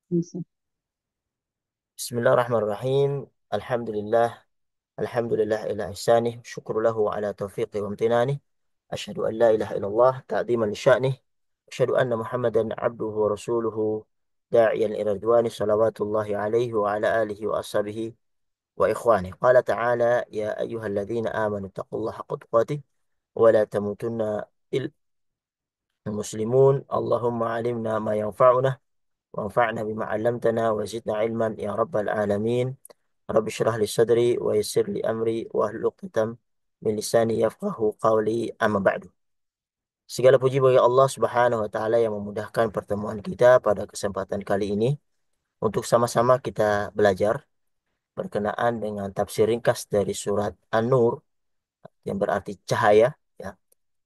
Bisa. Bismillahirrahmanirrahim. Alhamdulillah. Alhamdulillah ila ihsanih. Syukur lahu ala taufiqi wa amtinanih. Asyhadu an la ilaha illallah ta'ziman li sya'nih. Asyhadu anna Muhammadan abduhu wa rasuluhu da'iyan ila ridwani salawatullahi alaihi wa ala alihi wa ashabihi wa ikhwani. Qala ta'ala ya ayyuhalladzina amanu taqullaha haqqa tuqatih wa la tamutunna il muslimun. Allahumma alimna ma yanfa'una وانفعنا بما علمتنا وزدنا علما يا رب العالمين. رب اشرح لي صدري ويسر لي أمري واحلل عقدة من لساني يفقه قولي أما بعد. Segala puji bagi Allah Subhanahu wa taala yang memudahkan pertemuan kita pada kesempatan kali ini untuk sama-sama kita belajar berkenaan dengan tafsir ringkas dari surat An-Nur yang berarti cahaya, ya,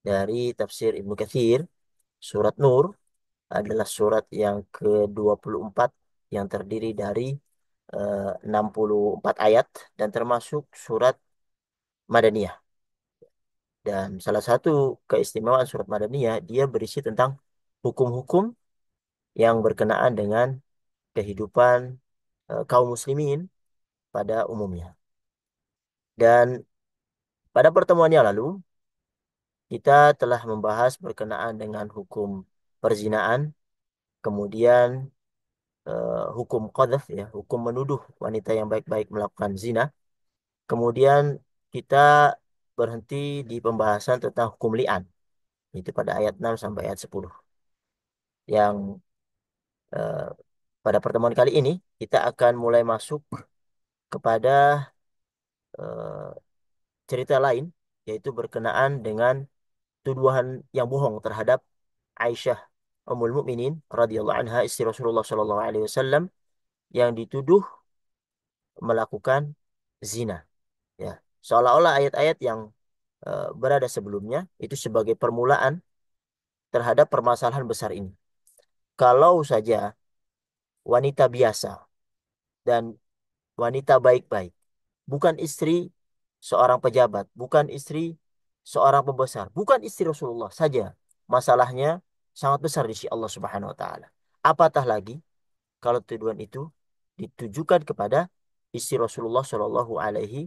dari tafsir Ibnu Katsir. Surat Nur adalah surat yang ke-24 yang terdiri dari 64 ayat dan termasuk surat Madaniyah. Dan salah satu keistimewaan surat Madaniyah, dia berisi tentang hukum-hukum yang berkenaan dengan kehidupan kaum muslimin pada umumnya. Dan pada pertemuan yang lalu, kita telah membahas berkenaan dengan hukum perzinaan, kemudian hukum qadzaf, ya, hukum menuduh wanita yang baik-baik melakukan zina. Kemudian kita berhenti di pembahasan tentang hukum li'an. Itu pada ayat 6 sampai ayat 10. Yang eh, pada pertemuan kali ini kita akan mulai masuk kepada eh, cerita lain, yaitu berkenaan dengan tuduhan yang bohong terhadap Aisyah Ummul Mukminin radhiyallahu anha, istri Rasulullah Shallallahu alaihi wasallam, yang dituduh melakukan zina, ya. Seolah-olah ayat-ayat yang berada sebelumnya itu sebagai permulaan terhadap permasalahan besar ini. Kalau saja wanita biasa dan wanita baik-baik, bukan istri seorang pejabat, bukan istri seorang pembesar, bukan istri Rasulullah saja, masalahnya sangat besar di sisi Allah Subhanahu wa taala. Apatah lagi kalau tuduhan itu ditujukan kepada istri Rasulullah Shallallahu alaihi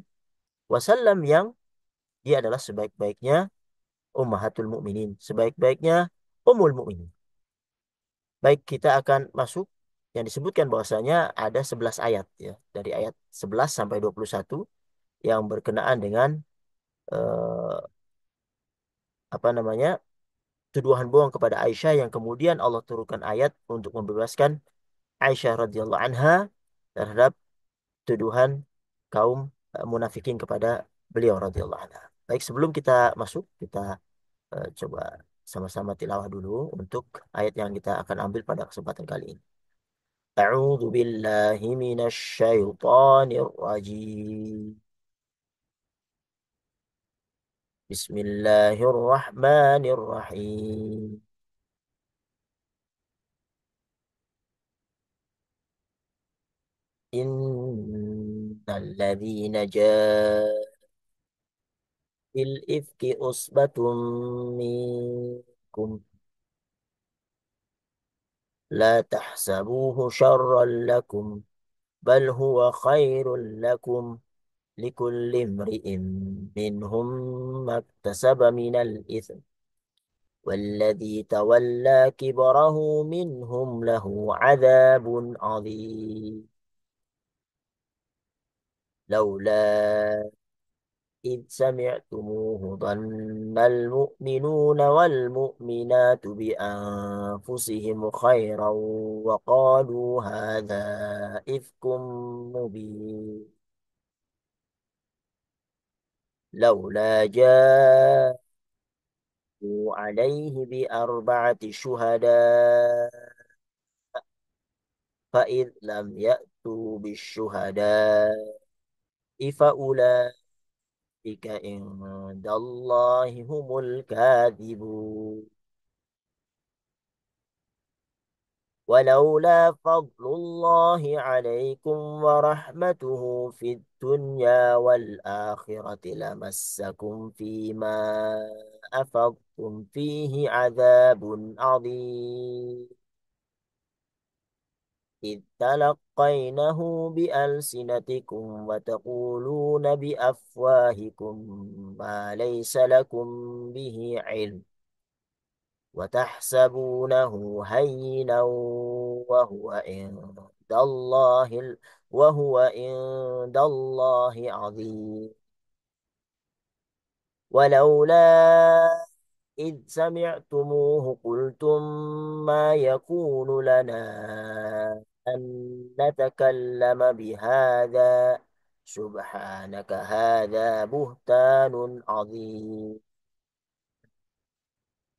wasallam, yang dia adalah sebaik-baiknya ummahatul mukminin, sebaik-baiknya ummul mukminin. Baik, kita akan masuk yang disebutkan bahwasanya ada 11 ayat, ya, dari ayat 11 sampai 21 yang berkenaan dengan eh, apa namanya? Tuduhan bohong kepada Aisyah, yang kemudian Allah turunkan ayat untuk membebaskan Aisyah radhiyallahu anha terhadap tuduhan kaum munafikin kepada beliau radhiyallahu anha. Baik, sebelum kita masuk, kita coba sama-sama tilawah dulu untuk ayat yang kita akan ambil pada kesempatan kali ini. أعوذ بالله من الشيطان الرجيم. بسم الله الرحمن الرحيم. إن الذين جاءوا بالإفك أصبة منكم لا تحسبوه شرا لكم بل هو خير لكم. لكل امرئ منهم ما اكتسب من الإثم والذي تولى كبره منهم له عذاب عظيم. لولا إذ سمعتموه ظن المؤمنون والمؤمنات بأنفسهم خيرا وقالوا هذا إفك مبين. لولا جاءوا عليه بأربعة شهداء فإذ لم يأتوا بالشهداء فأولئك عند الله هم الكاذبون. ولولا فضل الله عليكم ورحمته في الدنيا والآخرة لمسكم فيما أفضتم فيه عذاب عظيم. إذ تلقينه بألسنتكم وتقولون بأفواهكم ما ليس لكم به علم وتحسبونه هينا عند الله وهو عند الله عظيم ولولا إذ سمعتموه قلتم ما يكون لنا أن نتكلم بهذا سبحانك هذا بهتان عظيم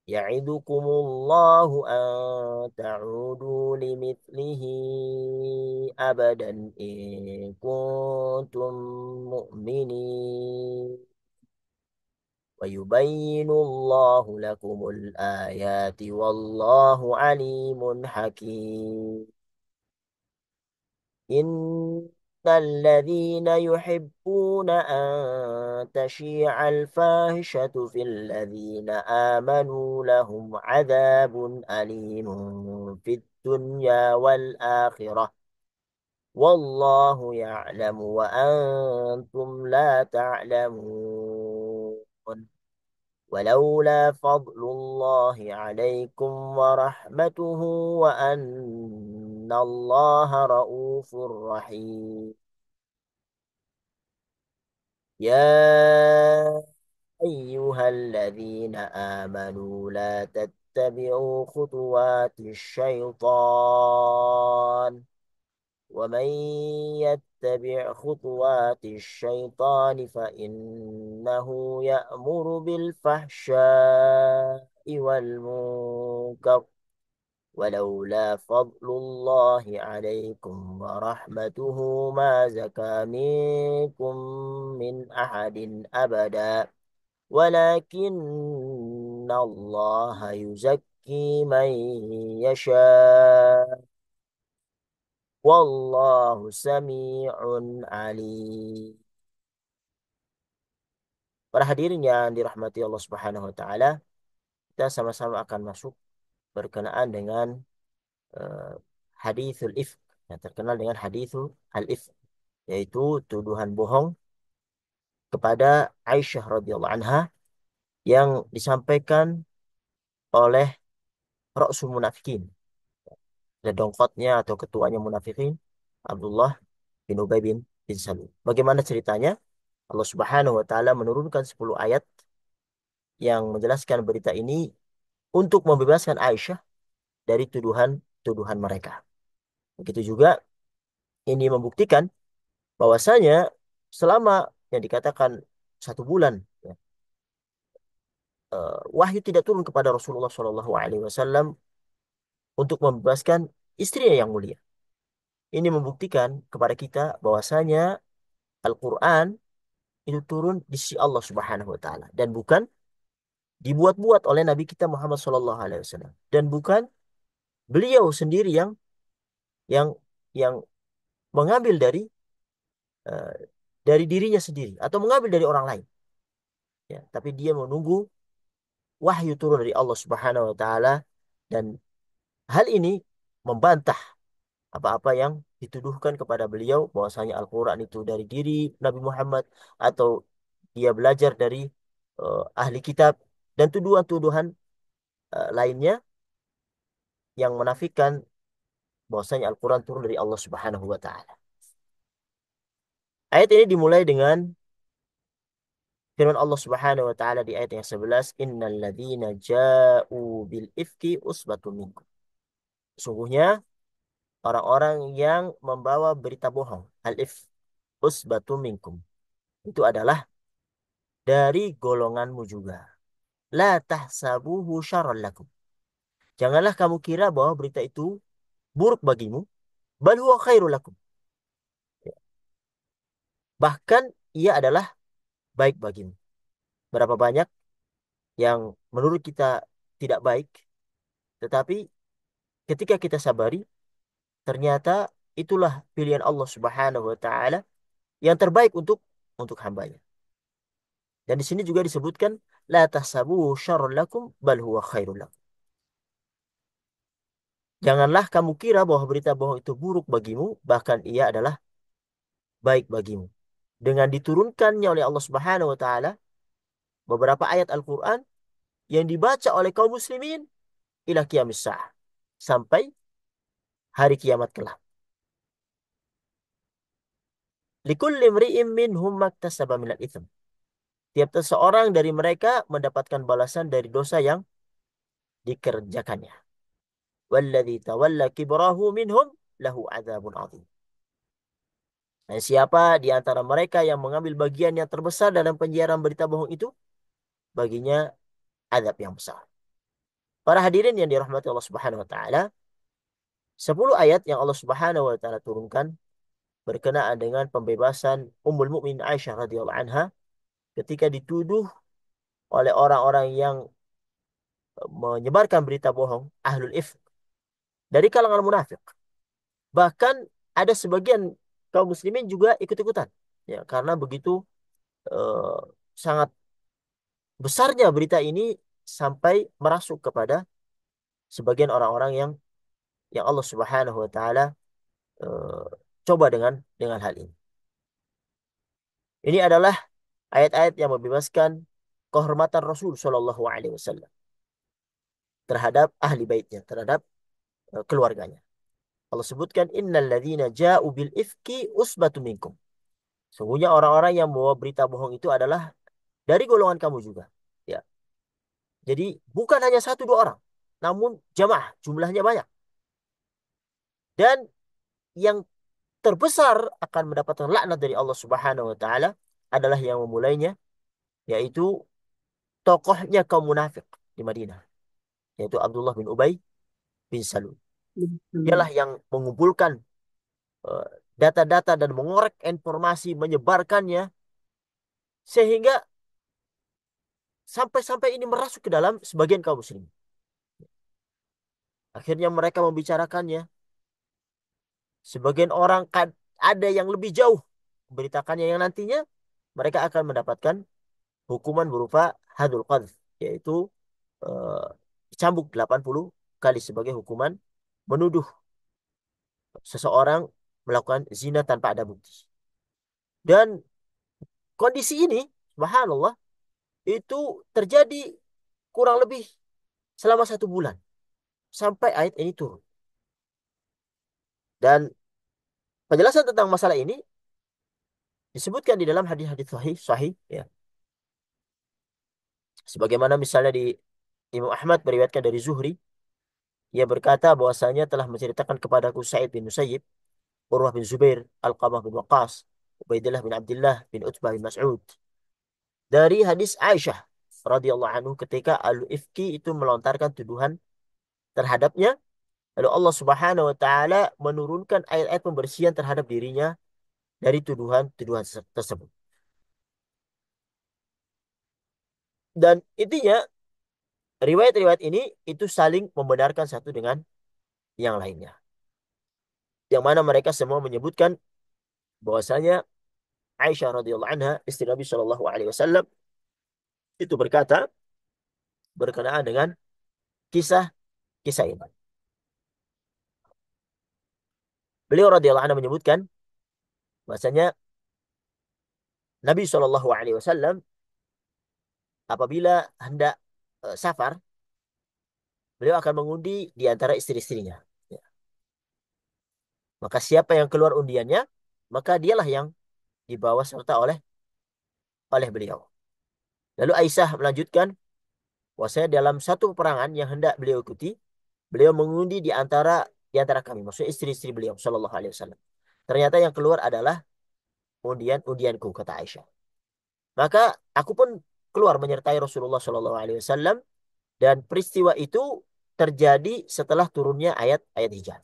يعدكم الله أن تعودوا لمثله أبدا إن كنتم مؤمنين ويبين الله لكم الآيات والله عليم حكيم إن الذين يحبون أن تشيع الفاحشة في الذين آمنوا لهم عذاب أليم في الدنيا والآخرة والله يعلم وأنتم لا تعلمون ولولا فضل الله عليكم ورحمته وأن الله رؤوف رحيم يا أيها الذين آمنوا لا تتبعوا خطوات الشيطان ومن يتبع خطوات الشيطان فإنه يأمر بالفحشاء والمنكر ولولا فضل الله عليكم ورحمته ما زكى منكم من أحد أبدا ولكن الله يزكي من يشاء Wallahu sami'un alim. Para hadirin yang dirahmati Allah Subhanahu wa taala, kita sama-sama akan masuk berkenaan dengan uh, hadithul ifk yang terkenal dengan hadithul al-ifk, yaitu tuduhan bohong kepada Aisyah radhiyallahu anha yang disampaikan oleh Ra'sul Munafikin, dongkotnya atau ketuanya munafikin, Abdullah bin Ubay bin Salul. Bagaimana ceritanya? Allah Subhanahu wa taala menurunkan 10 ayat yang menjelaskan berita ini untuk membebaskan Aisyah dari tuduhan-tuduhan mereka. Begitu juga ini membuktikan bahwasanya selama yang dikatakan 1 bulan ya, wahyu tidak turun kepada Rasulullah Shallallahu Alaihi Wasallam untuk membebaskan istrinya yang mulia. Ini membuktikan kepada kita bahwasanya Al-Quran itu turun di sisi Allah Subhanahu Wa Taala dan bukan dibuat-buat oleh Nabi kita Muhammad Shallallahu Alaihi Wasallam dan bukan beliau sendiri yang yang mengambil eh, dari dirinya sendiri atau mengambil dari orang lain ya, tapi dia menunggu wahyu turun dari Allah Subhanahu wa taala dan hal ini membantah apa-apa yang dituduhkan kepada beliau bahwasanya Al-Qur'an itu dari diri Nabi Muhammad atau dia belajar dari ahli kitab dan tuduhan-tuduhan lainnya yang menafikan bahwasanya Al-Qur'an turun dari Allah Subhanahu wa taala. Ayat ini dimulai dengan firman Allah Subhanahu wa taala di ayat yang 11, "Innal ladzina ja'u bil ifki usbatun minkum." Sungguhnya orang-orang yang membawa berita bohong, al-if, usbatun minkum. Itu adalah dari golonganmu juga. La tahsabuhu syarran lakum. Janganlah kamu kira bahwa berita itu buruk bagimu, bal huwa khairul lakum. Bahkan ia adalah baik bagimu. Berapa banyak yang menurut kita tidak baik, tetapi ketika kita sabari, ternyata itulah pilihan Allah Subhanahu wa taala yang terbaik untuk hambanya. Dan di sini juga disebutkan la tahsabuhu syarrun lakum bal huwa khairul lakum. Janganlah kamu kira bahwa berita bohong itu buruk bagimu, bahkan ia adalah baik bagimu. Dengan diturunkannya oleh Allah Subhanahu wa taala beberapa ayat Al-Qur'an yang dibaca oleh kaum muslimin ila qiyamis sa'ah, sampai hari kiamat kelak. Likulli imri'in minhum maktasaba minal itsm. Tiap seseorang dari mereka mendapatkan balasan dari dosa yang dikerjakannya. Walladzi tawalla kibrahu minhum lahu adzabun adzim. Dan siapa di antara mereka yang mengambil bagian yang terbesar dalam penyiaran berita bohong itu, baginya azab yang besar. Para hadirin yang dirahmati Allah Subhanahu wa taala, 10 ayat yang Allah Subhanahu wa taala turunkan berkenaan dengan pembebasan Ummul Mukminin Aisyah radhiyallahu anha ketika dituduh oleh orang-orang yang menyebarkan berita bohong, ahlul ifk, dari kalangan munafik. Bahkan ada sebagian kaum muslimin juga ikut-ikutan. Ya, karena begitu eh, sangat besarnya berita ini sampai merasuk kepada sebagian orang-orang yang Allah Subhanahu wa taala eh, coba dengan hal ini. Ini adalah ayat-ayat yang membebaskan kehormatan Rasul Shallallahu Alaihi Wasallam terhadap ahli baitnya, terhadap keluarganya. Allah sebutkan innal ladzina ja'u bil ifki usbatun minkum. Sungguhnya orang-orang yang membawa berita bohong itu adalah dari golongan kamu juga. Ya. Jadi bukan hanya satu dua orang, namun jamaah, jumlahnya banyak. Dan yang terbesar akan mendapatkan laknat dari Allah Subhanahu wa taala adalah yang memulainya, yaitu tokohnya kaum munafik di Madinah, yaitu Abdullah bin Ubay bin Salul. Dialah yang mengumpulkan eh, data-data dan mengorek informasi, menyebarkannya sehingga sampai-sampai ini merasuk ke dalam sebagian kaum muslim. Akhirnya mereka membicarakannya. Sebagian orang ada yang lebih jauh memberitakannya yang nantinya mereka akan mendapatkan hukuman berupa hadul qadh, yaitu eh, dicambuk 80 kali sebagai hukuman menuduh seseorang melakukan zina tanpa ada bukti. Dan kondisi ini, subhanallah, itu terjadi kurang lebih selama 1 bulan sampai ayat ini turun. Dan penjelasan tentang masalah ini disebutkan di dalam hadis-hadis sahih, sahih ya. Sebagaimana misalnya di Imam Ahmad meriwayatkan dari Zuhri, ia berkata bahwasanya telah menceritakan kepadaku Sa'id bin Musayyib, Urwah bin Zubair, Alqamah bin Waqqas, Ubaidillah bin Abdullah bin Utbah bin Mas'ud. Dari hadis Aisyah radhiyallahu anhu ketika Al-Ifki itu melontarkan tuduhan terhadapnya, lalu Allah Subhanahu wa taala menurunkan ayat-ayat pembersihan terhadap dirinya dari tuduhan-tuduhan tersebut. Dan intinya riwayat-riwayat ini itu saling membenarkan satu dengan yang lainnya. Yang mana mereka semua menyebutkan bahwasanya Aisyah radhiyallahu anha, istri Nabi Shallallahu alaihi wasallam, itu berkata berkenaan dengan kisah-kisah ini. Beliau radhiyallahu anha menyebutkan bahwasanya Nabi Shallallahu alaihi wasallam apabila hendak safar, beliau akan mengundi di antara istri-istrinya. Ya. Maka siapa yang keluar undiannya, maka dialah yang dibawa serta oleh beliau. Lalu Aisyah melanjutkan, bahwasanya dalam satu peperangan yang hendak beliau ikuti, beliau mengundi di antara kami, maksudnya istri-istri beliau Shallallahu alaihi wasallam. Ternyata yang keluar adalah undianku, kata Aisyah. Maka aku pun keluar menyertai Rasulullah Shallallahu alaihi wasallam, dan peristiwa itu terjadi setelah turunnya ayat-ayat hijab.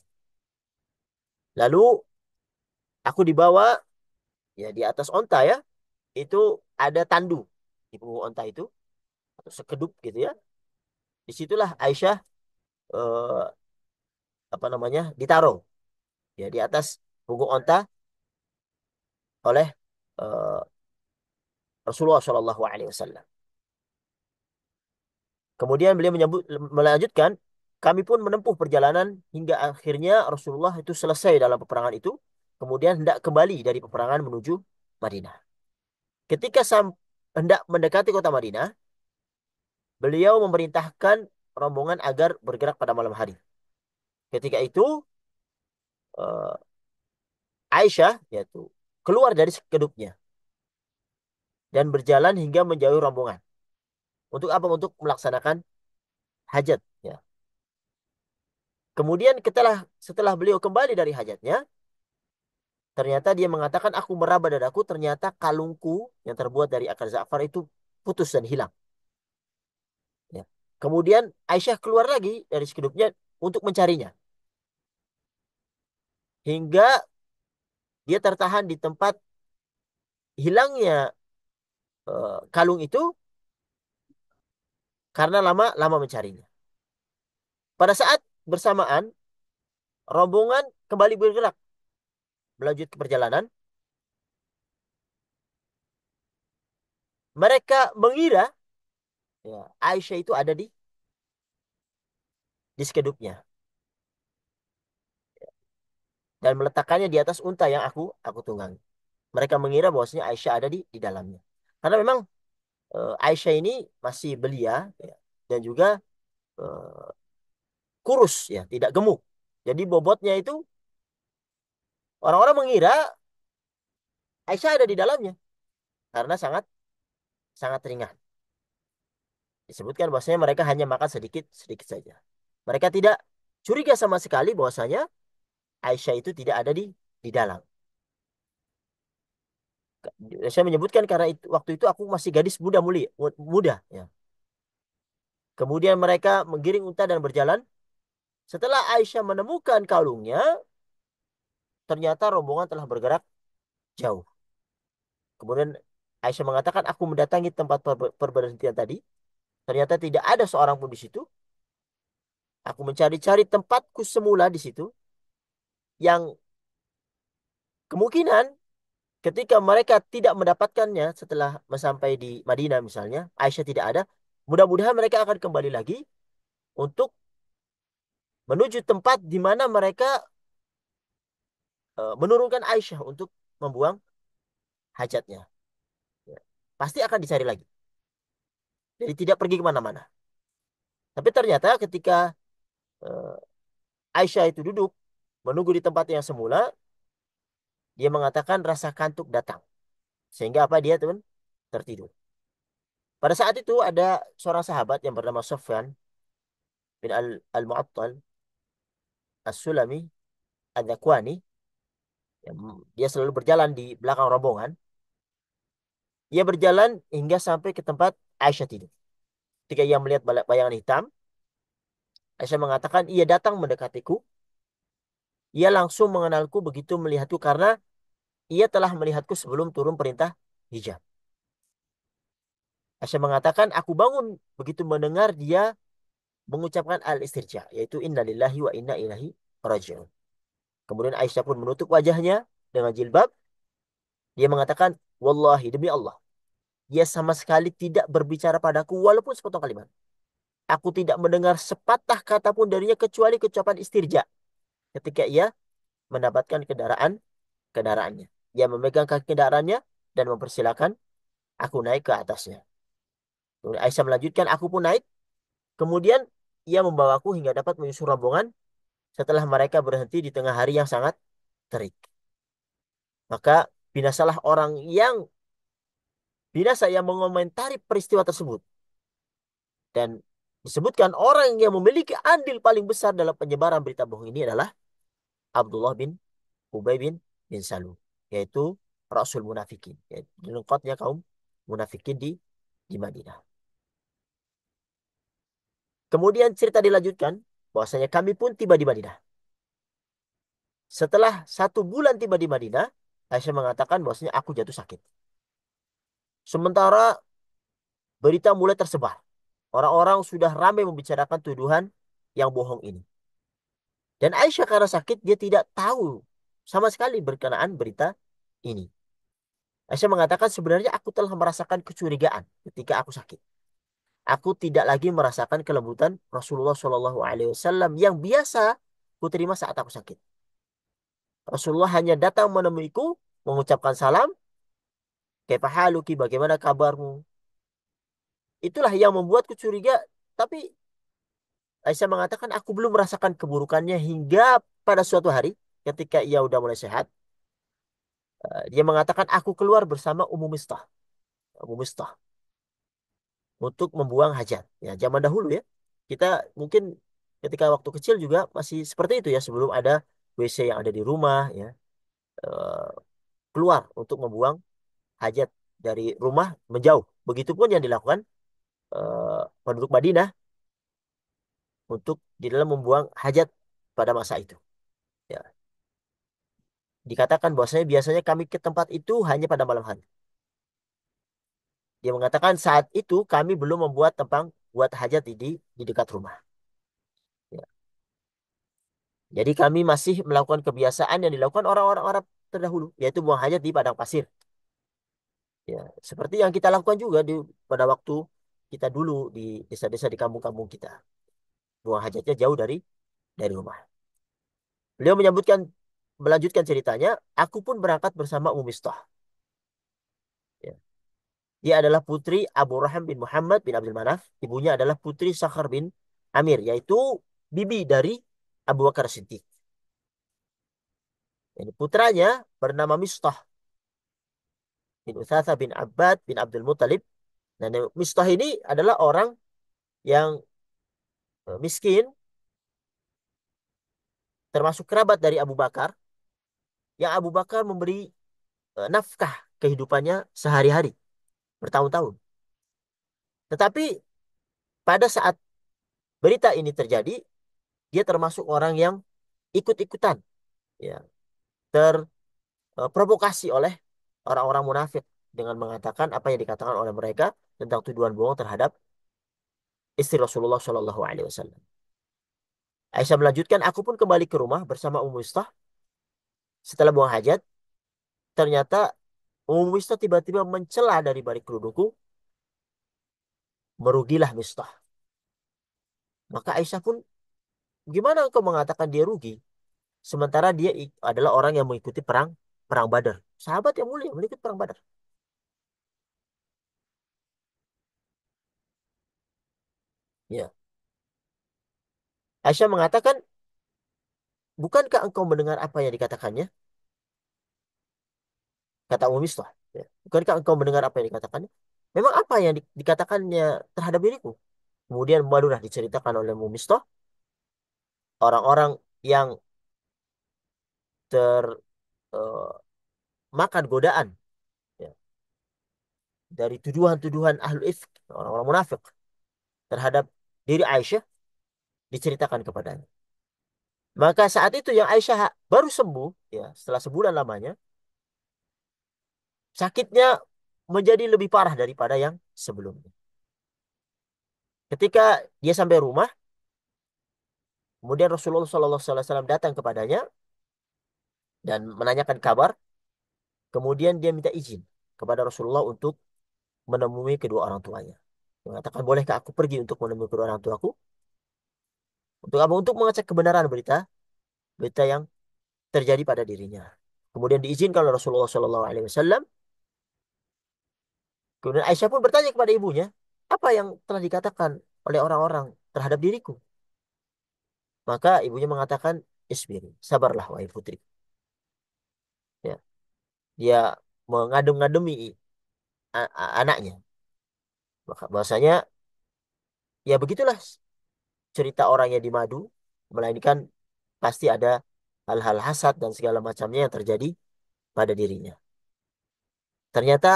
Lalu aku dibawa ya di atas onta ya, itu ada tandu di punggung onta itu atau sekedup gitu ya. Disitulah Aisyah eh, apa namanya ditaruh ya di atas punggung onta oleh eh, Rasulullah Shallallahu Alaihi Wasallam. Kemudian beliau melanjutkan, Kami pun menempuh perjalanan hingga akhirnya Rasulullah itu selesai dalam peperangan itu. Kemudian hendak kembali dari peperangan menuju Madinah. Ketika hendak mendekati kota Madinah, beliau memerintahkan rombongan agar bergerak pada malam hari. Ketika itu, eh, Aisyah yaitu keluar dari kedupnya dan berjalan hingga menjauhi rombongan. Untuk apa? Untuk melaksanakan hajat. Ya. Kemudian setelah beliau kembali dari hajatnya, ternyata dia mengatakan, aku meraba dadaku, ternyata kalungku yang terbuat dari akar za'far itu putus dan hilang. Ya. Kemudian Aisyah keluar lagi dari kedupnya untuk mencarinya. Hingga dia tertahan di tempat hilangnya kalung itu karena lama-lama mencarinya. Pada saat bersamaan, rombongan kembali bergerak melanjut ke perjalanan. Mereka mengira ya, Aisyah itu ada di skedupnya dan meletakkannya di atas unta yang aku tunggangi. Mereka mengira bahwasanya Aisyah ada di dalamnya. Karena memang Aisyah ini masih belia ya, dan juga eh, kurus ya, tidak gemuk. Jadi bobotnya itu orang-orang mengira Aisyah ada di dalamnya karena sangat sangat ringan. Disebutkan bahwasanya mereka hanya makan sedikit-sedikit saja. Mereka tidak curiga sama sekali bahwasanya Aisyah itu tidak ada di dalam. Saya menyebutkan karena waktu itu aku masih gadis muda ya. Kemudian mereka menggiring unta dan berjalan. Setelah Aisyah menemukan kalungnya, ternyata rombongan telah bergerak jauh. Kemudian Aisyah mengatakan, aku mendatangi tempat perberhentian tadi. Ternyata tidak ada seorang pun di situ. Aku mencari-cari tempatku semula di situ. Yang kemungkinan ketika mereka tidak mendapatkannya setelah sampai di Madinah misalnya, Aisyah tidak ada. Mudah-mudahan mereka akan kembali lagi untuk menuju tempat di mana mereka menurunkan Aisyah untuk membuang hajatnya. Ya. Pasti akan dicari lagi. Jadi tidak pergi kemana-mana. Tapi ternyata ketika eh, Aisyah itu duduk menunggu di tempat yang semula, dia mengatakan rasa kantuk datang. Sehingga apa dia tuh tertidur. Pada saat itu ada seorang sahabat yang bernama Sofyan bin Al-Mu'attal As-Sulami Al-Dhakwani. Dia selalu berjalan di belakang rombongan. Ia berjalan hingga sampai ke tempat Aisyah tidur. Ketika ia melihat bayangan hitam, Aisyah mengatakan, ia datang mendekatiku. Ia langsung mengenalku begitu melihatku karena ia telah melihatku sebelum turun perintah hijab. Aisyah mengatakan, aku bangun begitu mendengar dia mengucapkan al-istirja, yaitu inna lillahi wa inna ilahi raji'un. Kemudian Aisyah pun menutup wajahnya dengan jilbab. Dia mengatakan, wallahi demi Allah, dia sama sekali tidak berbicara padaku walaupun sepotong kalimat. Aku tidak mendengar sepatah kata pun darinya kecuali ucapan istirja ketika ia mendapatkan kendaraannya. Ia memegang kaki kendaraannya dan mempersilahkan aku naik ke atasnya. Kemudian Aisyah melanjutkan, aku pun naik. Kemudian ia membawaku hingga dapat menyusul rombongan setelah mereka berhenti di tengah hari yang sangat terik. Maka binasalah orang yang binasa yang mengomentari peristiwa tersebut. Dan disebutkan orang yang memiliki andil paling besar dalam penyebaran berita bohong ini adalah Abdullah bin Ubay bin Salul. Yaitu Rasul Munafikin. Yaitu lengkapnya kaum munafikin di Madinah. Kemudian cerita dilanjutkan bahwasanya kami pun tiba di Madinah. Setelah 1 bulan tiba di Madinah, Aisyah mengatakan bahwasanya aku jatuh sakit. Sementara berita mulai tersebar. Orang-orang sudah ramai membicarakan tuduhan yang bohong ini. Dan Aisyah karena sakit, dia tidak tahu sama sekali berkenaan berita ini. Aisyah mengatakan sebenarnya aku telah merasakan kecurigaan ketika aku sakit. Aku tidak lagi merasakan kelembutan Rasulullah Shallallahu Alaihi Wasallam yang biasa ku terima saat aku sakit. Rasulullah hanya datang menemuiku, mengucapkan salam, kaifa haluki, bagaimana kabarmu? Itulah yang membuatku curiga. Tapi Aisyah mengatakan aku belum merasakan keburukannya hingga pada suatu hari ketika ia udah mulai sehat. Dia mengatakan aku keluar bersama Ummu Mistah. Ummu Mistah untuk membuang hajat. Ya, zaman dahulu ya. Kita mungkin ketika waktu kecil juga masih seperti itu ya sebelum ada WC yang ada di rumah ya. Eh, Keluar untuk membuang hajat dari rumah menjauh. Begitupun yang dilakukan penduduk Madinah untuk di dalam membuang hajat pada masa itu. Ya, dikatakan bahwasanya biasanya kami ke tempat itu hanya pada malam hari. Dia mengatakan saat itu kami belum membuat tempang buat hajat di dekat rumah. Ya. Jadi kami masih melakukan kebiasaan yang dilakukan orang-orang Arab terdahulu, yaitu buang hajat di padang pasir. Ya, seperti yang kita lakukan juga pada waktu kita dulu di desa-desa di kampung-kampung kita. Buang hajatnya jauh dari rumah. Beliau melanjutkan ceritanya, aku pun berangkat bersama Ummu Mistah. Ya. Dia adalah putri Abu Raham bin Muhammad bin Abdul Manaf. Ibunya adalah putri Sakhar bin Amir, yaitu bibi dari Abu Bakar Siddiq. Jadi putranya bernama Mistah bin Utsatsa bin Abbad bin Abdul Muttalib. Dan Mistah ini adalah orang yang miskin, termasuk kerabat dari Abu Bakar, yang Abu Bakar memberi nafkah kehidupannya sehari-hari, bertahun-tahun. Tetapi pada saat berita ini terjadi, dia termasuk orang yang ikut-ikutan, ya, terprovokasi oleh orang-orang munafik dengan mengatakan apa yang dikatakan oleh mereka tentang tuduhan bohong terhadap istri Rasulullah Shallallahu Alaihi Wasallam. Aisyah melanjutkan, aku pun kembali ke rumah bersama Ummu Mistah. Setelah buang hajat, ternyata Ummu Mistah tiba-tiba mencela dari balik kerudungku, merugilah Mistah. Maka Aisyah pun, gimana engkau mengatakan dia rugi? Sementara dia adalah orang yang mengikuti perang perang Badar. Sahabat yang mulia mengikuti perang Badar. Ya. Aisyah mengatakan, bukankah engkau mendengar apa yang dikatakannya? Kata Ummu Mistah. Ya. Bukankah engkau mendengar apa yang dikatakannya? Memang apa yang dikatakannya terhadap diriku? Kemudian barulah diceritakan oleh Ummu Mistah orang-orang yang termakan godaan, ya, dari tuduhan-tuduhan ahlul ifk, orang-orang munafik terhadap diri Aisyah diceritakan kepadanya. Maka saat itu yang Aisyah baru sembuh, ya, setelah sebulan lamanya, sakitnya menjadi lebih parah daripada yang sebelumnya. Ketika dia sampai rumah, kemudian Rasulullah SAW datang kepadanya dan menanyakan kabar. Kemudian dia minta izin kepada Rasulullah untuk menemui kedua orang tuanya. Mengatakan, bolehkah aku pergi untuk menemui kedua orang tuaku? Untuk apa? Untuk mengecek kebenaran berita yang terjadi pada dirinya. Kemudian diizinkan oleh Rasulullah SAW. Kemudian Aisyah pun bertanya kepada ibunya, apa yang telah dikatakan oleh orang-orang terhadap diriku? Maka ibunya mengatakan, isbiri, sabarlah wahai putri. Ya, dia mengadem-ngademi anaknya. Maka bahwasanya ya begitulah cerita orang yang dimadu, melainkan pasti ada hal-hal hasad dan segala macamnya yang terjadi pada dirinya. Ternyata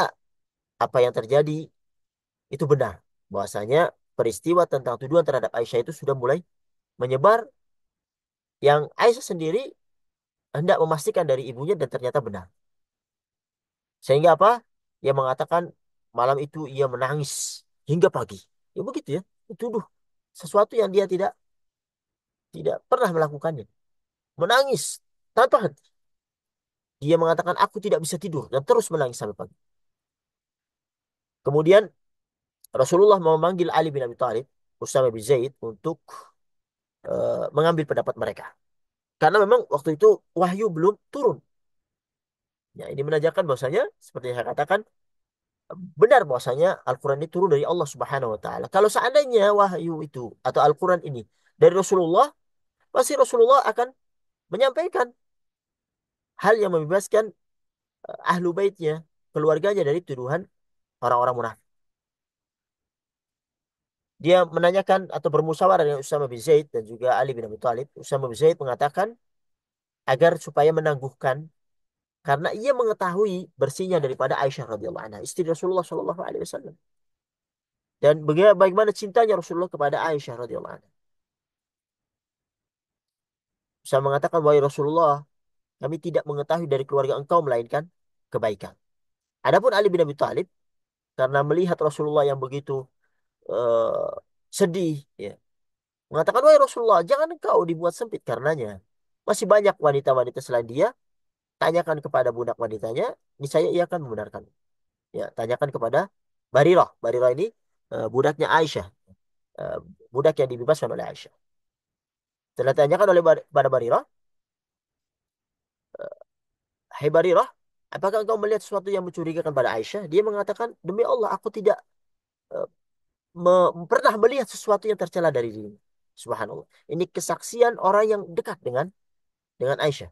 apa yang terjadi itu benar. Bahwasanya peristiwa tentang tuduhan terhadap Aisyah itu sudah mulai menyebar, yang Aisyah sendiri hendak memastikan dari ibunya dan ternyata benar. Sehingga apa? Ia mengatakan malam itu ia menangis hingga pagi. Ya begitu ya. Dituduh sesuatu yang dia tidak tidak pernah melakukannya. Menangis tanpa henti. Dia mengatakan aku tidak bisa tidur dan terus menangis sampai pagi. Kemudian Rasulullah mau memanggil Ali bin Abi Thalib, Usama bin Zaid untuk mengambil pendapat mereka. Karena memang waktu itu wahyu belum turun. Ya, ini menandakan bahwasanya seperti yang saya katakan benar bahwasanya Al-Qur'an ini turun dari Allah Subhanahu wa taala. Kalau seandainya wahyu itu atau Al-Qur'an ini dari Rasulullah, pasti Rasulullah akan menyampaikan hal yang membebaskan ahlu baitnya, keluarganya dari tuduhan orang-orang munafik. Dia menanyakan atau bermusyawarah dengan Usama bin Zaid dan juga Ali bin Abi Thalib. Usama bin Zaid mengatakan agar supaya menangguhkan karena ia mengetahui bersihnya daripada Aisyah radhiyallahu anha, istri Rasulullah Shallallahu alaihi wasallam. Dan bagaimana cintanya Rasulullah kepada Aisyah radhiyallahu anha. Usama mengatakan, wahai Rasulullah, kami tidak mengetahui dari keluarga engkau melainkan kebaikan. Adapun Ali bin Abi Thalib karena melihat Rasulullah yang begitu eh, sedih, ya, mengatakan, wahai Rasulullah, jangan engkau dibuat sempit karenanya. Masih banyak wanita-wanita selain dia. Tanyakan kepada budak wanitanya, niscaya ia akan membenarkan. Ya, tanyakan kepada Barirah. Barirah ini budaknya Aisyah, eh, budak yang dibebaskan oleh Aisyah. Setelah ditanyakan oleh pada Barirah, hai Barirah, apakah engkau melihat sesuatu yang mencurigakan pada Aisyah? Dia mengatakan, demi Allah, aku tidak eh, pernah melihat sesuatu yang tercela dari dirinya. Subhanallah. Ini kesaksian orang yang dekat dengan Aisyah.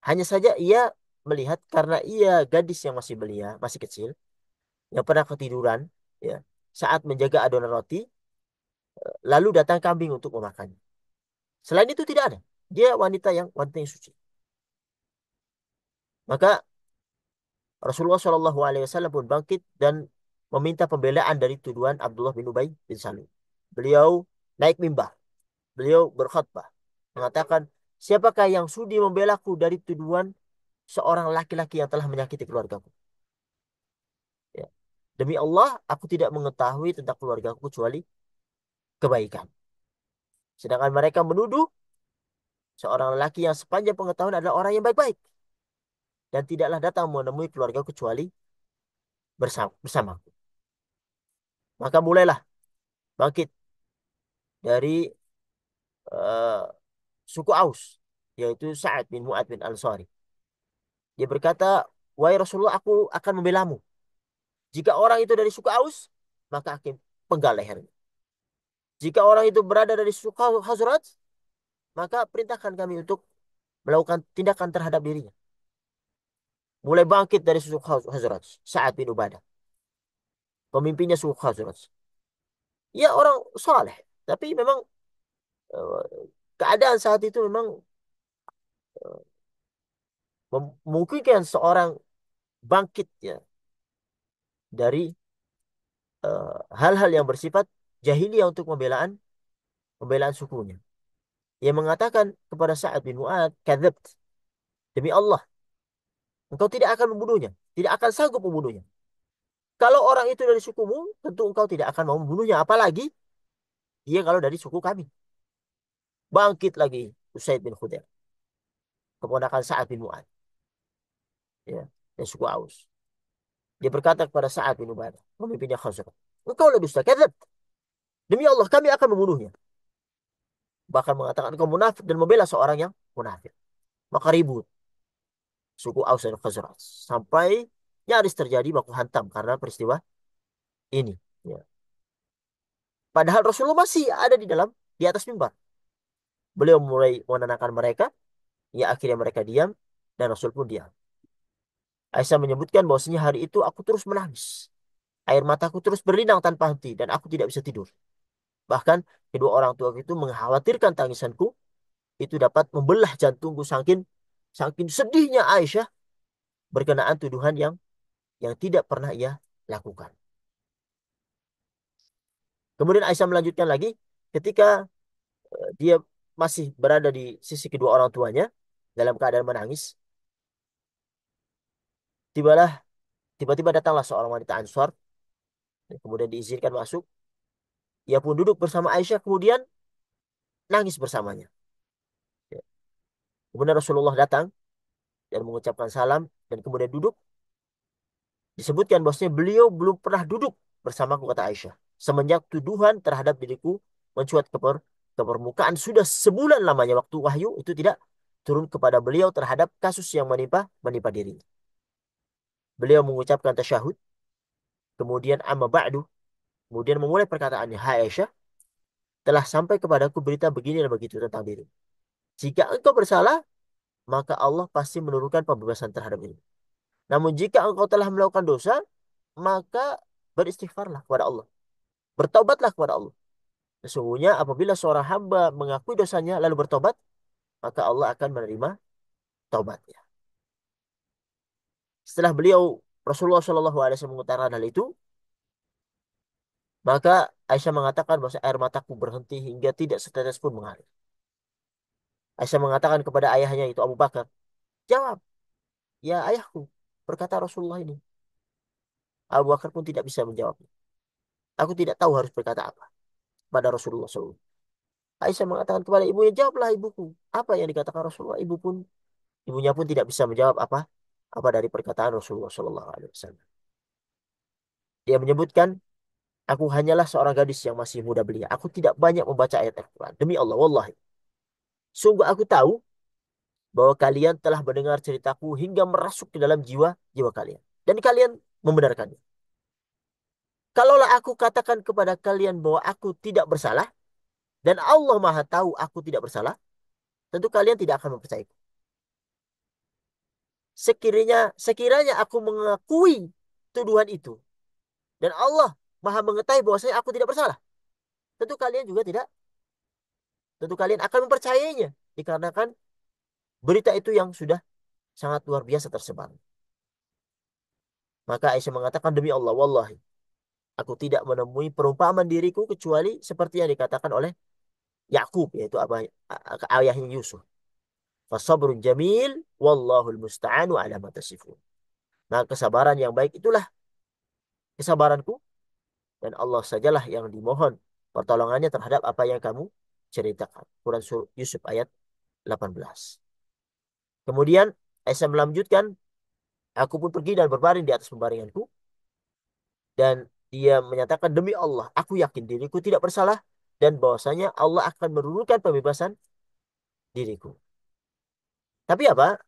Hanya saja ia melihat karena ia gadis yang masih belia, masih kecil, yang pernah ketiduran, ya, saat menjaga adonan roti, lalu datang kambing untuk memakannya. Selain itu tidak ada. Dia wanita yang suci. Maka Rasulullah Shallallahu Alaihi Wasallam pun bangkit dan meminta pembelaan dari tuduhan Abdullah bin Ubay bin Salul. Beliau naik mimbar, beliau berkhutbah, mengatakan, siapakah yang sudi membelaku dari tuduhan seorang laki-laki yang telah menyakiti keluargaku? Ya. Demi Allah, aku tidak mengetahui tentang keluargaku kecuali kebaikan. Sedangkan mereka menuduh seorang lelaki yang sepanjang pengetahuan adalah orang yang baik-baik dan tidaklah datang menemui keluarga kecuali bersamaku. Maka mulailah bangkit dari uh, suku Aus, yaitu Sa'ad bin Mu'ad bin Ansari. Dia berkata, wahai Rasulullah, aku akan membelamu. Jika orang itu dari suku Aus, maka akan penggal lehernya. Jika orang itu berada dari suku Khazraj, maka perintahkan kami untuk melakukan tindakan terhadap dirinya. Mulai bangkit dari suku Khazraj, Sa'ad bin Ubadah, pemimpinnya suku Khazraj. Ya orang soleh, tapi memang eh, keadaan saat itu memang memungkinkan seorang bangkit ya dari hal-hal yang bersifat jahiliyah untuk pembelaan sukunya. Ia mengatakan kepada Sa'ad bin Mu'ad, kadzabt, demi Allah, engkau tidak akan membunuhnya, tidak akan sanggup membunuhnya. Kalau orang itu dari sukumu, tentu engkau tidak akan mau membunuhnya, apalagi dia kalau dari suku kami. Bangkit lagi Usaid bin Khudair, keponakan Sa'ad bin Mu'ad, ya, dari suku Aus. Dia berkata kepada Sa'ad bin Ubadah, pemimpinnya Khazraj, engkau lebih dusta, kadzab. Demi Allah, kami akan membunuhnya. Bahkan mengatakan engkau munafik dan membela seorang yang munafik. Maka ribut suku Aus dan Khazraj sampai nyaris terjadi baku hantam karena peristiwa ini. Ya. Padahal Rasulullah masih ada di atas mimbar. Beliau mulai menenangkan mereka, ya akhirnya mereka diam dan Rasul pun diam. Aisyah menyebutkan bahwasanya hari itu aku terus menangis. Air mataku terus berlinang tanpa henti dan aku tidak bisa tidur. Bahkan kedua orang tua itu mengkhawatirkan tangisanku itu dapat membelah jantungku saking saking sedihnya Aisyah berkenaan tuduhan yang tidak pernah ia lakukan. Kemudian Aisyah melanjutkan lagi ketika dia masih berada di sisi kedua orang tuanya dalam keadaan menangis, tibalah tiba-tiba datanglah seorang wanita Ansor, kemudian diizinkan masuk. Ia pun duduk bersama Aisyah kemudian nangis bersamanya. Ya. Kemudian Rasulullah datang dan mengucapkan salam dan kemudian duduk. Disebutkan bahwasanya beliau belum pernah duduk bersamaku, kata Aisyah. Semenjak tuduhan terhadap diriku mencuat ke permukaan, sudah sebulan lamanya waktu wahyu itu tidak turun kepada beliau terhadap kasus yang menimpa dirinya. Beliau mengucapkan tasyahud, kemudian amma ba'du, kemudian memulai perkataannya, hai Aisyah, telah sampai kepadaku berita begini dan begitu tentang diri. Jika engkau bersalah, maka Allah pasti menurunkan pembebasan terhadap diri. Namun jika engkau telah melakukan dosa, maka beristighfarlah kepada Allah. Bertobatlah kepada Allah. Sesungguhnya apabila seorang hamba mengakui dosanya lalu bertobat, maka Allah akan menerima taubatnya. Setelah Rasulullah Shallallahu Alaihi Wasallam mengutarakan hal itu, maka Aisyah mengatakan bahwa air mataku berhenti hingga tidak setetes pun mengalir. Aisyah mengatakan kepada ayahnya itu Abu Bakar, jawab, ya ayahku, berkata Rasulullah ini. Abu Bakar pun tidak bisa menjawab. Aku tidak tahu harus berkata apa pada Rasulullah SAW. Aisyah mengatakan kepada ibunya, jawablah ibuku. Apa yang dikatakan Rasulullah? Ibunya pun tidak bisa menjawab apa dari perkataan Rasulullah SAW. Dia menyebutkan, aku hanyalah seorang gadis yang masih muda belia. Aku tidak banyak membaca ayat Al-Quran. Demi Allah, wallahi. Sungguh aku tahu bahwa kalian telah mendengar ceritaku hingga merasuk ke dalam jiwa kalian. Dan kalian membenarkannya. Kalaulah aku katakan kepada kalian bahwa aku tidak bersalah, dan Allah Maha tahu aku tidak bersalah, tentu kalian tidak akan mempercayaiku. Sekiranya aku mengakui tuduhan itu, dan Allah Maha mengetahui bahwa aku tidak bersalah, tentu kalian juga tidak, tentu kalian akan mempercayainya, dikarenakan berita itu yang sudah sangat luar biasa tersebar. Maka Aisyah mengatakan, demi Allah, wallahi, aku tidak menemui perumpamaan diriku kecuali seperti yang dikatakan oleh Yakub, yaitu ayahnya Yusuf. Fasabrun jamil, wallahul musta'anu ala ma tasifun. Nah, kesabaran yang baik itulah kesabaranku, dan Allah sajalah yang dimohon pertolongannya terhadap apa yang kamu ceritakan. Quran Surah Yusuf ayat 18. Kemudian Aisyah melanjutkan, aku pun pergi dan berbaring di atas pembaringanku, dan dia menyatakan, demi Allah, aku yakin diriku tidak bersalah, dan bahwasanya Allah akan menurunkan pembebasan diriku. Tapi apa?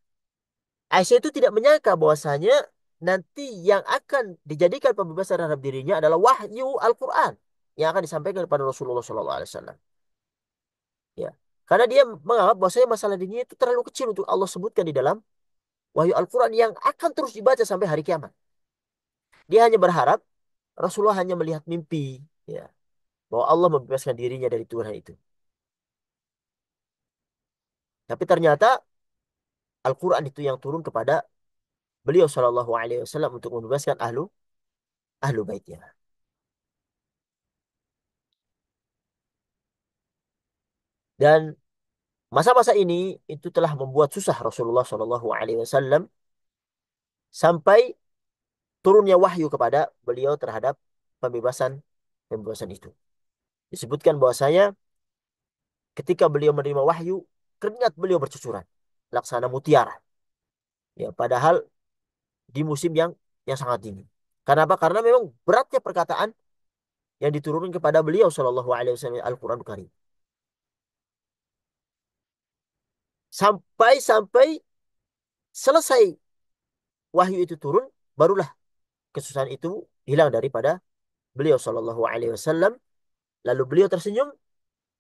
Aisyah itu tidak menyangka bahwasanya nanti yang akan dijadikan pembebasan terhadap dirinya adalah wahyu Al-Quran yang akan disampaikan kepada Rasulullah SAW. Ya, karena dia menganggap bahwasanya masalah dirinya itu terlalu kecil untuk Allah sebutkan di dalam wahyu Al-Quran yang akan terus dibaca sampai hari kiamat. Dia hanya berharap Rasulullah hanya melihat mimpi, ya, bahwa Allah membebaskan dirinya dari Tuhan itu. Tapi ternyata Al-Quran itu yang turun kepada beliau Shallallahu Alaihi Wasallam untuk membebaskan ahlu baitnya. Dan masa-masa ini itu telah membuat susah Rasulullah Shallallahu Alaihi Wasallam sampai turunnya wahyu kepada beliau terhadap pembebasan pembebasan itu. Disebutkan bahwasanya ketika beliau menerima wahyu, keringat beliau bercucuran, laksana mutiara. Ya, padahal di musim yang sangat dingin. Kenapa? Karena memang beratnya perkataan yang diturunkan kepada beliau Shallallahu Alaihi Wasallam Al-Quran Karim. Sampai selesai wahyu itu turun, barulah kesusahan itu hilang daripada beliau Shallallahu Alaihi Wasallam. Lalu beliau tersenyum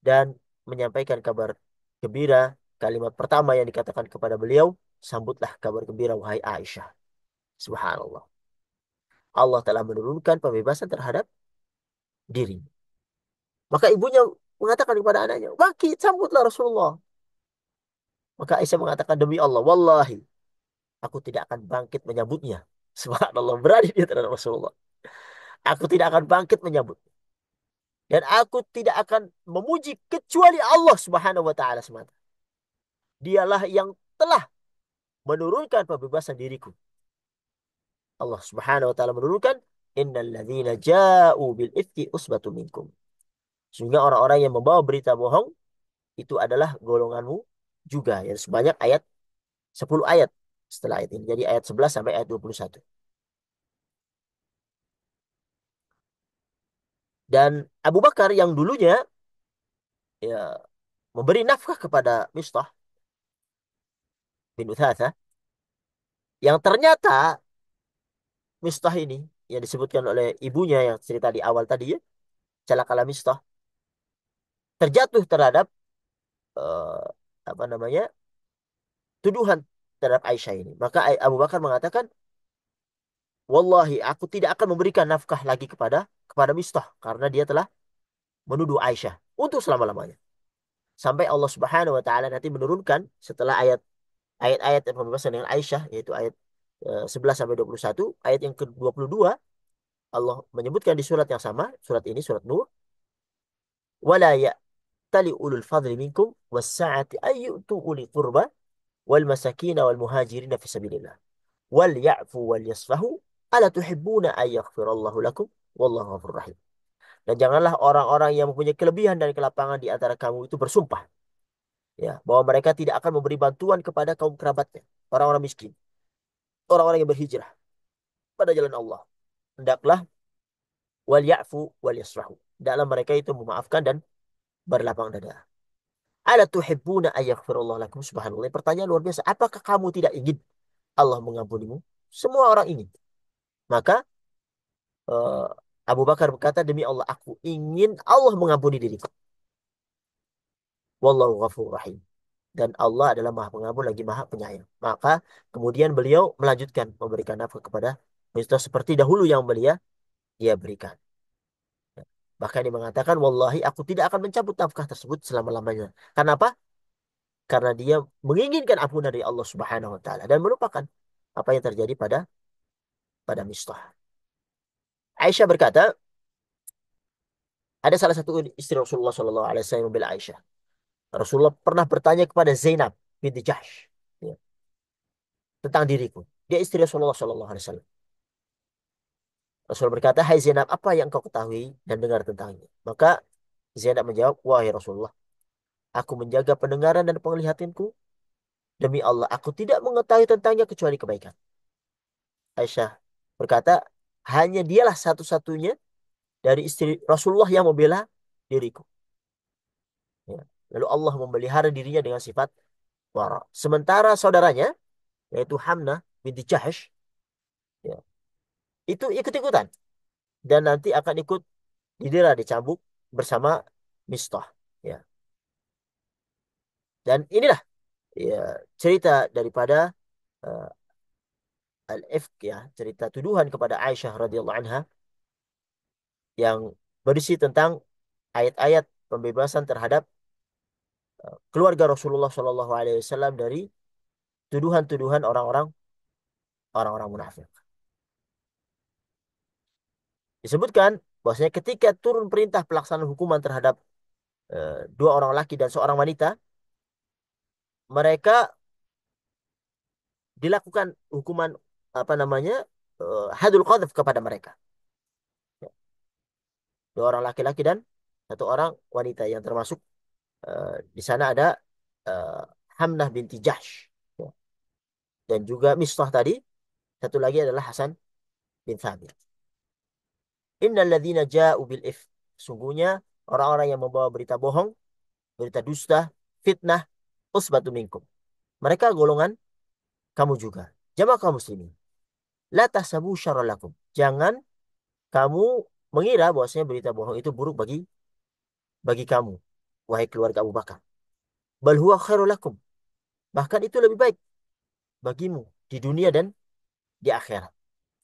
dan menyampaikan kabar gembira. Kalimat pertama yang dikatakan kepada beliau, sambutlah kabar gembira wahai Aisyah. Subhanallah. Allah telah menurunkan pembebasan terhadap diri. Maka ibunya mengatakan kepada anaknya, bangkit, sambutlah Rasulullah. Maka Aisyah mengatakan, demi Allah, wallahi, aku tidak akan bangkit menyambutnya. Subhanallah, berani dia terhadap Rasulullah. Aku tidak akan bangkit menyambut. Dan aku tidak akan memuji kecuali Allah Subhanahu wa taala semata. Dialah yang telah menurunkan pembebasan diriku. Allah Subhanahu wa taala menurunkan, innal ladzina ja'u bil ifki usbatun minkum. Sehingga orang-orang yang membawa berita bohong itu adalah golonganmu juga. Ya, sebanyak 10 ayat setelah ayat ini. Jadi ayat 11 sampai ayat 21. Dan Abu Bakar yang dulunya ya memberi nafkah kepada Mistah bin Uthathah, yang ternyata Mistah ini yang disebutkan oleh ibunya yang cerita di awal tadi ya, celakalah Mistah, terjatuh terhadap eh, apa namanya, tuduhan terhadap Aisyah ini. Maka Abu Bakar mengatakan, Wallahi, aku tidak akan memberikan nafkah lagi kepada Mistah karena dia telah menuduh Aisyah untuk selama-lamanya. Sampai Allah Subhanahu wa taala nanti menurunkan setelah ayat-ayat yang pembebasan dengan Aisyah, yaitu ayat 11 sampai 21, ayat yang ke-22 Allah menyebutkan di surat yang sama, surat ini surat Nur, wala ya'tali ulul fadli minkum was-sa'ati ay yu'tu uli qurba wal masakin wal muhajirin fi sabilillah wal ya'fu wal yasfahu ala tuhibbuna ay yaghfirallahu lakum wallahu ghafurur rahim. Dan janganlah orang-orang yang mempunyai kelebihan dan kelapangan di antara kamu itu bersumpah, ya, bahwa mereka tidak akan memberi bantuan kepada kaum kerabatnya, orang-orang miskin, orang-orang yang berhijrah pada jalan Allah. Hendaklah wal ya'fu wal yasfahu. Dalam mereka itu memaafkan dan berlapang dada. Ala tuhibbuna ayaghfirullah lakum, subhanallah. Pertanyaan luar biasa. Apakah kamu tidak ingin Allah mengampunimu? Semua orang ingin. Maka eh, Abu Bakar berkata, demi Allah, aku ingin Allah mengampuni diriku. Wallahu ghafur rahim. Dan Allah adalah maha pengampun lagi maha penyayang. Maka kemudian beliau melanjutkan memberikan nafkah kepada Mistah seperti dahulu yang dia berikan. Bahkan dia mengatakan, Wallahi, aku tidak akan mencabut nafkah tersebut selama-lamanya. Kenapa? Karena dia menginginkan ampunan dari Allah Subhanahu wa taala dan melupakan apa yang terjadi pada Mistah. Aisyah berkata, ada salah satu istri Rasulullah Shallallahu Alaihi Wasallam yang membela Aisyah. Rasulullah pernah bertanya kepada Zainab binti Jahsh, ya, tentang diriku. Dia istri Rasulullah Shallallahu Alaihi Wasallam. Rasul berkata, Hai Zainab, apa yang kau ketahui dan dengar tentangnya? Maka Zainab menjawab, wahai Rasulullah, aku menjaga pendengaran dan penglihatanku. Demi Allah, aku tidak mengetahui tentangnya kecuali kebaikan. Aisyah berkata, hanya dialah satu-satunya dari istri Rasulullah yang membela diriku. Ya. Lalu Allah memelihara dirinya dengan sifat wara. Sementara saudaranya, yaitu Hamnah binti Jahsh, ya, itu ikut-ikutan. Dan nanti akan ikut didera, dicambuk bersama Mistah. Ya. Dan inilah ya, cerita daripada uh, Al-Ifk, ya, cerita tuduhan kepada Aisyah radhiyallahu anha yang berisi tentang ayat-ayat pembebasan terhadap keluarga Rasulullah Shallallahu Alaihi Wasallam dari tuduhan-tuduhan orang-orang munafik. Disebutkan bahwasanya ketika turun perintah pelaksanaan hukuman terhadap dua orang laki dan seorang wanita, mereka dilakukan hukuman apa namanya, hadul qadhf kepada mereka. Dua orang laki-laki dan satu orang wanita yang termasuk di sana ada uh, Hamnah binti Jahsh, ya, dan juga Mistah tadi. Satu lagi adalah Hasan bin Thabit. Innal ladzina ja'u bil if. Sungguhnya orang-orang yang membawa berita bohong, berita dusta, fitnah, usbatu minkum. Mereka golongan kamu juga. Jamaah kaum muslimin. La tahsabu syarran lakum. Jangan kamu mengira bahwasanya berita bohong itu buruk bagi kamu, wahai keluarga Abu Bakar. Bal huwa khairul lakum. Bahkan itu lebih baik bagimu di dunia dan di akhirat.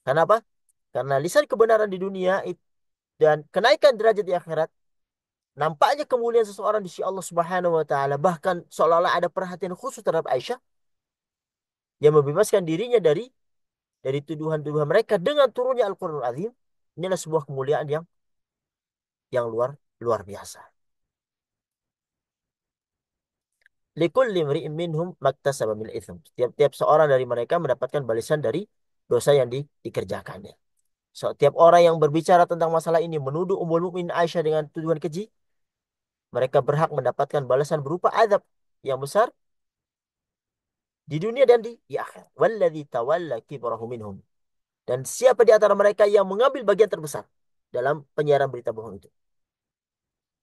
Kenapa? Karena lisan kebenaran di dunia dan kenaikan derajat di akhirat, nampaknya kemuliaan seseorang di sisi Allah Subhanahu wa taala, bahkan seolah-olah ada perhatian khusus terhadap Aisyah yang membebaskan dirinya dari tuduhan-tuduhan mereka dengan turunnya Al-Qur'anul Azim. Inilah sebuah kemuliaan yang luar luar biasa. Likulli imri'in minhum maktasaba min itsm. Tiap-tiap seorang dari mereka mendapatkan balasan dari dosa yang dikerjakannya. Setiap orang yang berbicara tentang masalah ini menuduh Ummul Mukminin Aisyah dengan tuduhan keji, mereka berhak mendapatkan balasan berupa azab yang besar di dunia dan di akhirat. Walladzi tawalla kibrahu minhum. Dan siapa di antara mereka yang mengambil bagian terbesar dalam penyiaran berita bohong itu.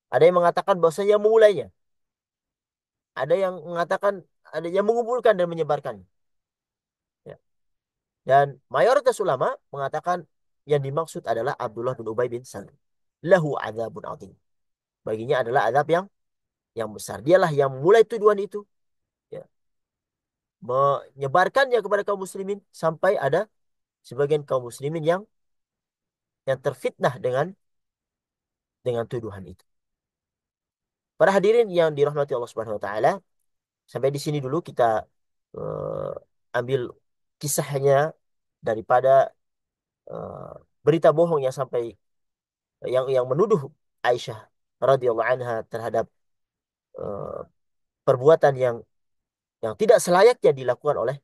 Ada yang mengatakan bahwasanya yang memulainya, ada yang mengatakan ada yang mengumpulkan dan menyebarkannya. Ya. Dan mayoritas ulama mengatakan yang dimaksud adalah Abdullah bin Ubay bin Salul. Lahu adzabun adzim. Baginya adalah azab yang besar. Dialah yang mulai tuduhan itu, ya, menyebarkannya kepada kaum muslimin sampai ada sebagian kaum muslimin yang terfitnah dengan tuduhan itu. Para hadirin yang dirahmati Allah Subhanahu wa taala, sampai di sini dulu kita eh, ambil kisahnya daripada eh, berita bohong yang sampai yang menuduh Aisyah radhiyallahu anha terhadap eh, perbuatan yang tidak selayaknya dilakukan oleh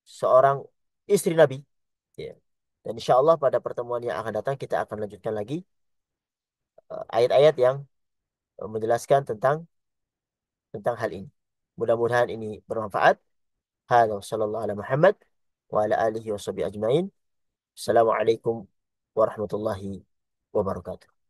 seorang istri Nabi. Ya. Dan insya Allah pada pertemuan yang akan datang kita akan lanjutkan lagi ayat-ayat yang menjelaskan tentang hal ini. Mudah-mudahan ini bermanfaat. Hada sallallahu ala Muhammad wa ala alihi wa sahbihi ajmain. Assalamualaikum warahmatullahi wabarakatuh.